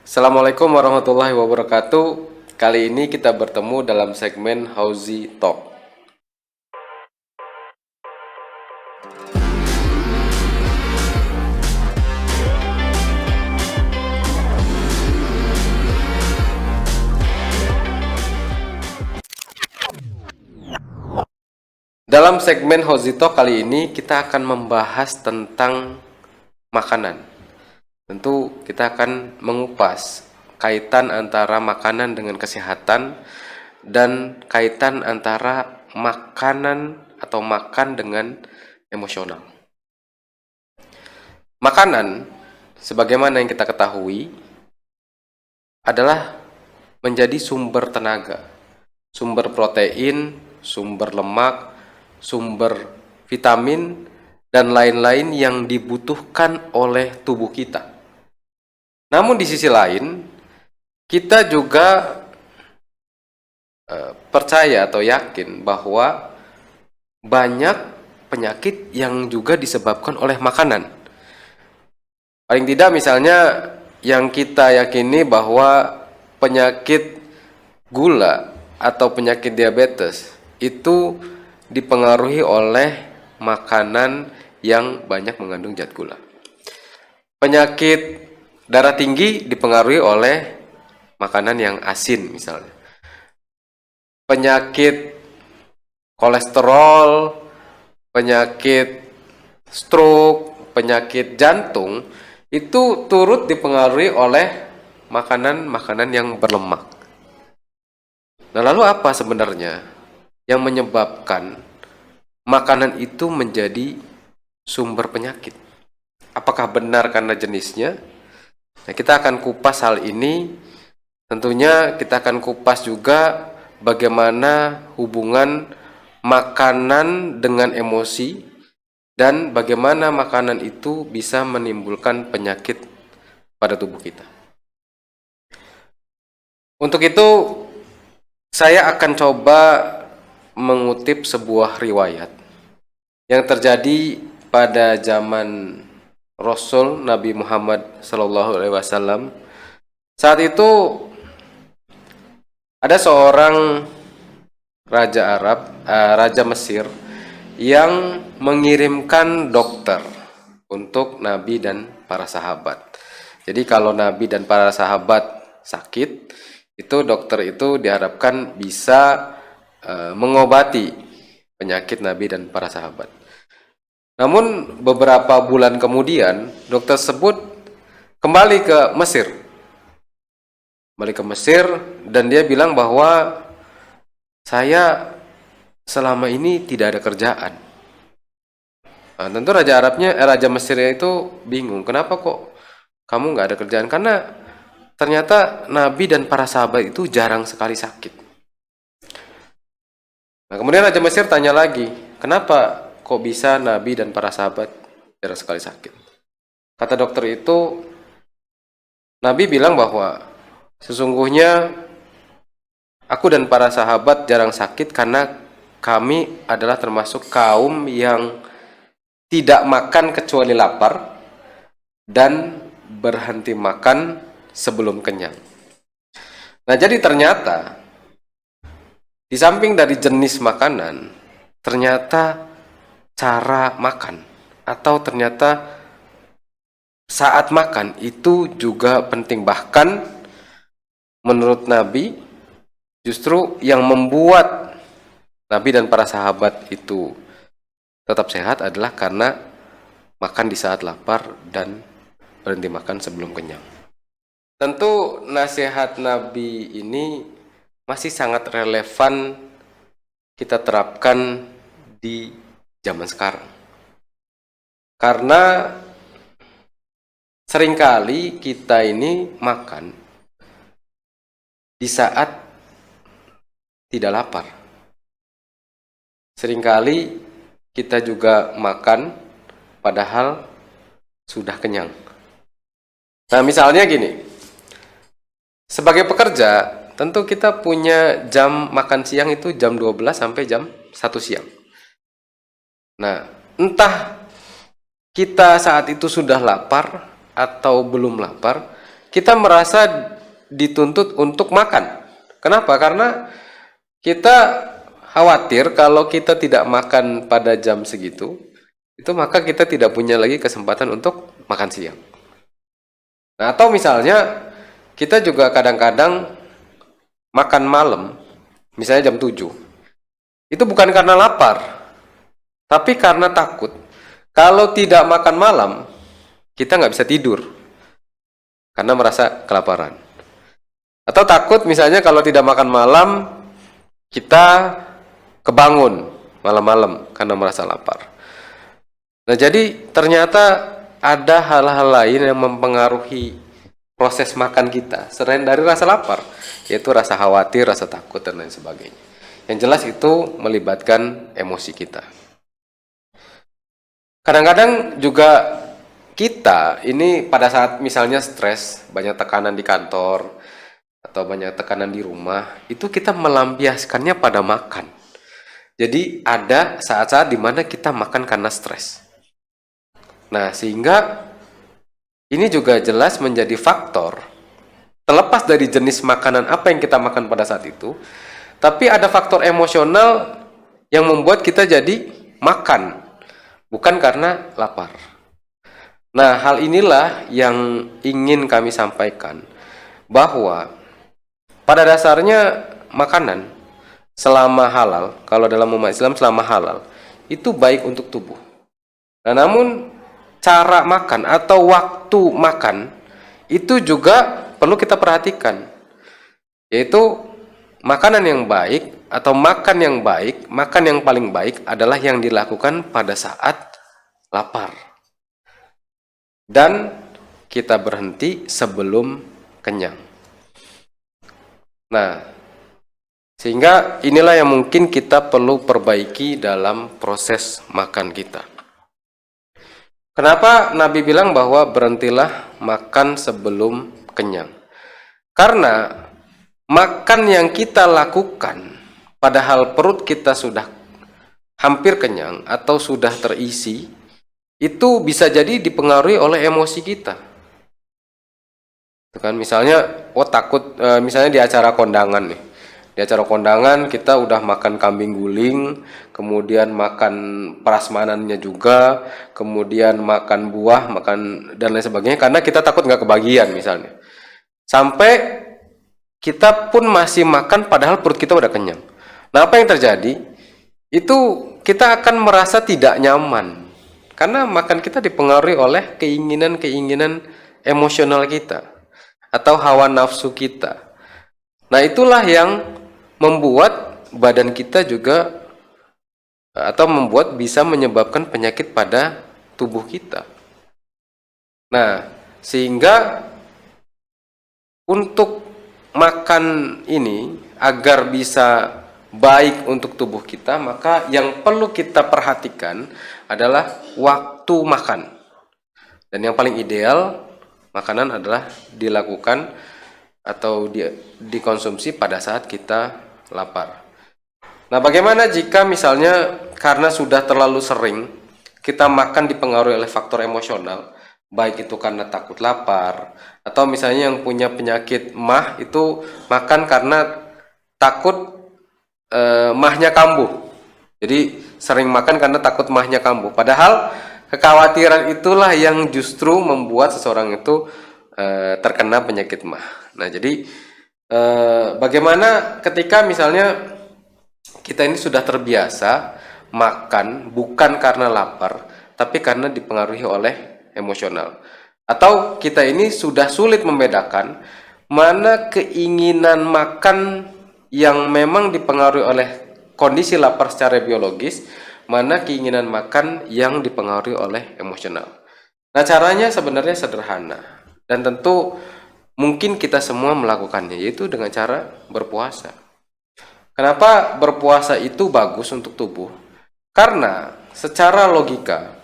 Assalamualaikum warahmatullahi wabarakatuh. Kali ini kita bertemu dalam segmen Hauzi Talk. Dalam segmen Hauzi Talk kali ini kita akan membahas tentang makanan. Tentu kita akan mengupas kaitan antara makanan dengan kesehatan dan kaitan antara makanan atau makan dengan emosional. Makanan, sebagaimana yang kita ketahui, adalah menjadi sumber tenaga, sumber protein, sumber lemak, sumber vitamin, dan lain-lain yang dibutuhkan oleh tubuh kita. Namun di sisi lain, kita juga percaya atau yakin bahwa banyak penyakit yang juga disebabkan oleh makanan. Paling tidak misalnya yang kita yakini bahwa penyakit gula atau penyakit diabetes itu dipengaruhi oleh makanan yang banyak mengandung zat gula. Penyakit darah tinggi dipengaruhi oleh makanan yang asin misalnya. Penyakit kolesterol, penyakit stroke, penyakit jantung itu turut dipengaruhi oleh makanan-makanan yang berlemak. Nah, lalu apa sebenarnya yang menyebabkan makanan itu menjadi sumber penyakit? Apakah benar karena jenisnya? Nah, kita akan kupas hal ini. Tentunya kita akan kupas juga bagaimana hubungan makanan dengan emosi dan bagaimana makanan itu bisa menimbulkan penyakit pada tubuh kita. Untuk itu, saya akan coba mengutip sebuah riwayat yang terjadi pada zaman Rasul Nabi Muhammad SAW. Saat itu ada seorang raja raja Mesir yang mengirimkan dokter untuk Nabi dan para sahabat. Jadi kalau Nabi dan para sahabat sakit, itu dokter itu diharapkan bisa mengobati penyakit Nabi dan para sahabat. Namun beberapa bulan kemudian dokter tersebut kembali ke Mesir. Dan dia bilang bahwa saya selama ini tidak ada kerjaan. Nah, tentu Raja Mesirnya itu bingung, kenapa kok kamu nggak ada kerjaan? Karena ternyata Nabi dan para sahabat itu jarang sekali sakit. Nah, kemudian Raja Mesir tanya lagi, kenapa kok bisa Nabi dan para sahabat jarang sekali sakit? Kata dokter itu, Nabi bilang bahwa sesungguhnya aku dan para sahabat jarang sakit karena kami adalah termasuk kaum yang tidak makan kecuali lapar dan berhenti makan sebelum kenyang. Nah, jadi ternyata di samping dari jenis makanan, ternyata cara makan atau ternyata saat makan itu juga penting. Bahkan menurut Nabi, justru yang membuat Nabi dan para sahabat itu tetap sehat adalah karena makan di saat lapar dan berhenti makan sebelum kenyang. Tentu nasihat Nabi ini masih sangat relevan kita terapkan di zaman sekarang. Karena seringkali kita ini makan di saat tidak lapar. Seringkali kita juga makan padahal sudah kenyang. Nah, misalnya gini. Sebagai pekerja, tentu kita punya jam makan siang itu jam 12 sampai jam 1 siang. Nah, entah kita saat itu sudah lapar atau belum lapar, kita merasa dituntut untuk makan. Kenapa? Karena kita khawatir kalau kita tidak makan pada jam segitu, itu maka kita tidak punya lagi kesempatan untuk makan siang. Nah, atau misalnya kita juga kadang-kadang makan malam, misalnya jam 7. Itu bukan karena lapar, tapi karena takut. Kalau tidak makan malam, kita nggak bisa tidur karena merasa kelaparan. Atau takut misalnya kalau tidak makan malam, kita kebangun malam-malam karena merasa lapar. Nah, jadi ternyata ada hal-hal lain yang mempengaruhi proses makan kita selain dari rasa lapar, yaitu rasa khawatir, rasa takut, dan lain sebagainya. Yang jelas itu melibatkan emosi kita. Kadang-kadang juga kita ini pada saat misalnya stres, banyak tekanan di kantor, atau banyak tekanan di rumah, itu kita melampiaskannya pada makan. Jadi ada saat-saat dimana kita makan karena stres. Nah, sehingga ini juga jelas menjadi faktor, terlepas dari jenis makanan apa yang kita makan pada saat itu, tapi ada faktor emosional yang membuat kita jadi makan, bukan karena lapar. Nah, hal inilah yang ingin kami sampaikan, bahwa pada dasarnya makanan selama halal, kalau dalam umat Islam selama halal, itu baik untuk tubuh. Nah, namun cara makan atau waktu makan itu juga perlu kita perhatikan, yaitu makanan yang baik atau makan yang baik, makan yang paling baik adalah yang dilakukan pada saat lapar. Dan kita berhenti sebelum kenyang. Nah, sehingga inilah yang mungkin kita perlu perbaiki dalam proses makan kita. Kenapa Nabi bilang bahwa berhentilah makan sebelum kenyang? Karena makan yang kita lakukan padahal perut kita sudah hampir kenyang atau sudah terisi, itu bisa jadi dipengaruhi oleh emosi kita. Kan misalnya takut, misalnya di acara kondangan nih. Di acara kondangan kita udah makan kambing guling, kemudian makan prasmanannya juga, kemudian makan buah, makan dan lain sebagainya, karena kita takut nggak kebagian misalnya. Sampai kita pun masih makan padahal perut kita udah kenyang. Nah, apa yang terjadi? Itu kita akan merasa tidak nyaman. Karena makan kita dipengaruhi oleh keinginan-keinginan emosional kita atau hawa nafsu kita. Nah, itulah yang membuat badan kita juga, atau membuat bisa menyebabkan penyakit pada tubuh kita. Nah, sehingga untuk makan ini agar bisa baik untuk tubuh kita, maka yang perlu kita perhatikan adalah waktu makan. Dan yang paling ideal, makanan adalah dilakukan atau dikonsumsi pada saat kita lapar. Nah, bagaimana jika misalnya karena sudah terlalu sering kita makan dipengaruhi oleh faktor emosional, baik itu karena takut lapar, atau misalnya yang punya penyakit MAH itu makan karena takut mahnya kambuh. Jadi sering makan karena takut mahnya kambuh. Padahal kekhawatiran itulah yang justru membuat seseorang itu terkena penyakit MAH. Nah, jadi bagaimana ketika misalnya kita ini sudah terbiasa makan bukan karena lapar, tapi karena dipengaruhi oleh emosional. Atau kita ini sudah sulit membedakan mana keinginan makan yang memang dipengaruhi oleh kondisi lapar secara biologis, mana keinginan makan yang dipengaruhi oleh emosional. Nah, caranya sebenarnya sederhana dan tentu mungkin kita semua melakukannya, yaitu dengan cara berpuasa. Kenapa berpuasa itu bagus untuk tubuh? Karena secara logika,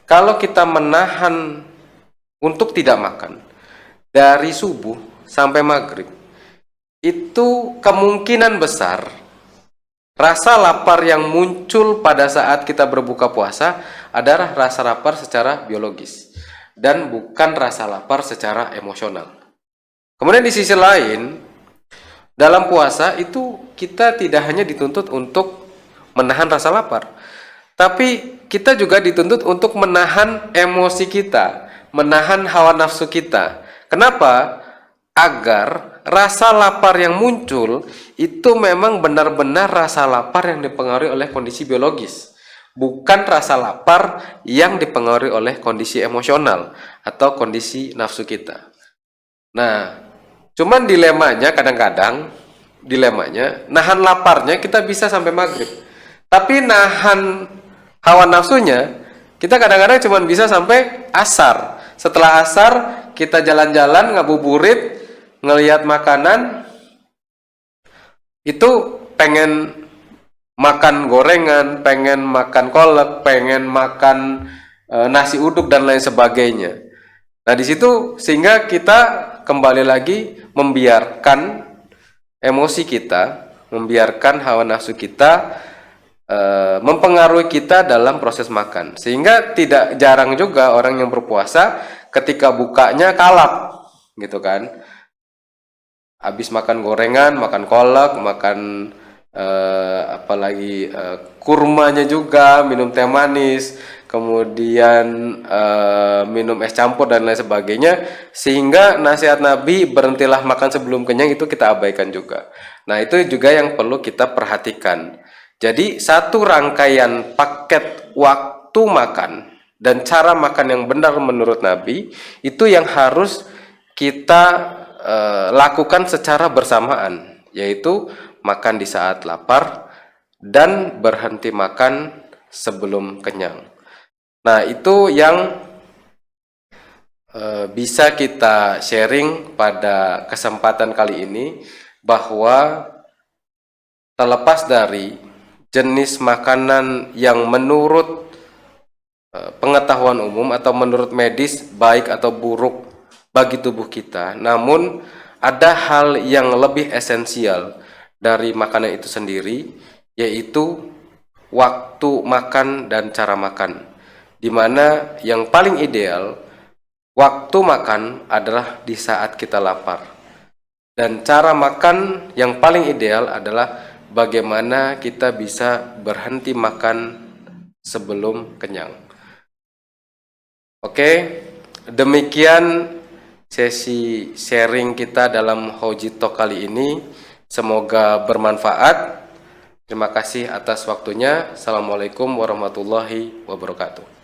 kalau kita menahan untuk tidak makan dari subuh sampai maghrib, itu kemungkinan besar rasa lapar yang muncul pada saat kita berbuka puasa adalah rasa lapar secara biologis dan bukan rasa lapar secara emosional. Kemudian di sisi lain, dalam puasa itu kita tidak hanya dituntut untuk menahan rasa lapar, tapi kita juga dituntut untuk menahan emosi kita, menahan hawa nafsu kita. Kenapa? Agar rasa lapar yang muncul itu memang benar-benar rasa lapar yang dipengaruhi oleh kondisi biologis, bukan rasa lapar yang dipengaruhi oleh kondisi emosional atau kondisi nafsu kita. Nah, cuman dilemanya nahan laparnya kita bisa sampai maghrib, tapi nahan hawa nafsunya kita kadang-kadang cuma bisa sampai asar. Setelah asar kita jalan-jalan ngabuburit, ngelihat makanan, itu pengen makan gorengan, pengen makan kolak, pengen makan nasi uduk dan lain sebagainya. Nah, di situ sehingga kita kembali lagi membiarkan emosi kita, membiarkan hawa nafsu kita mempengaruhi kita dalam proses makan. Sehingga tidak jarang juga orang yang berpuasa ketika bukanya kalap, gitu kan. Habis makan gorengan, makan kolak, makan apalagi kurmanya juga, minum teh manis, kemudian minum es campur dan lain sebagainya, sehingga nasihat Nabi berhentilah makan sebelum kenyang itu kita abaikan juga. Nah, itu juga yang perlu kita perhatikan. Jadi satu rangkaian paket waktu makan dan cara makan yang benar menurut Nabi itu yang harus kita lakukan secara bersamaan, yaitu makan di saat lapar dan berhenti makan sebelum kenyang. Nah, itu yang bisa kita sharing pada kesempatan kali ini, bahwa terlepas dari jenis makanan yang menurut pengetahuan umum atau menurut medis baik atau buruk bagi tubuh kita, namun ada hal yang lebih esensial dari makanan itu sendiri, yaitu waktu makan dan cara makan, di mana yang paling ideal waktu makan adalah di saat kita lapar, dan cara makan yang paling ideal adalah bagaimana kita bisa berhenti makan sebelum kenyang. Oke, demikian sesi sharing kita dalam Hoji Talk kali ini. Semoga bermanfaat. Terima kasih atas waktunya. Assalamualaikum warahmatullahi wabarakatuh.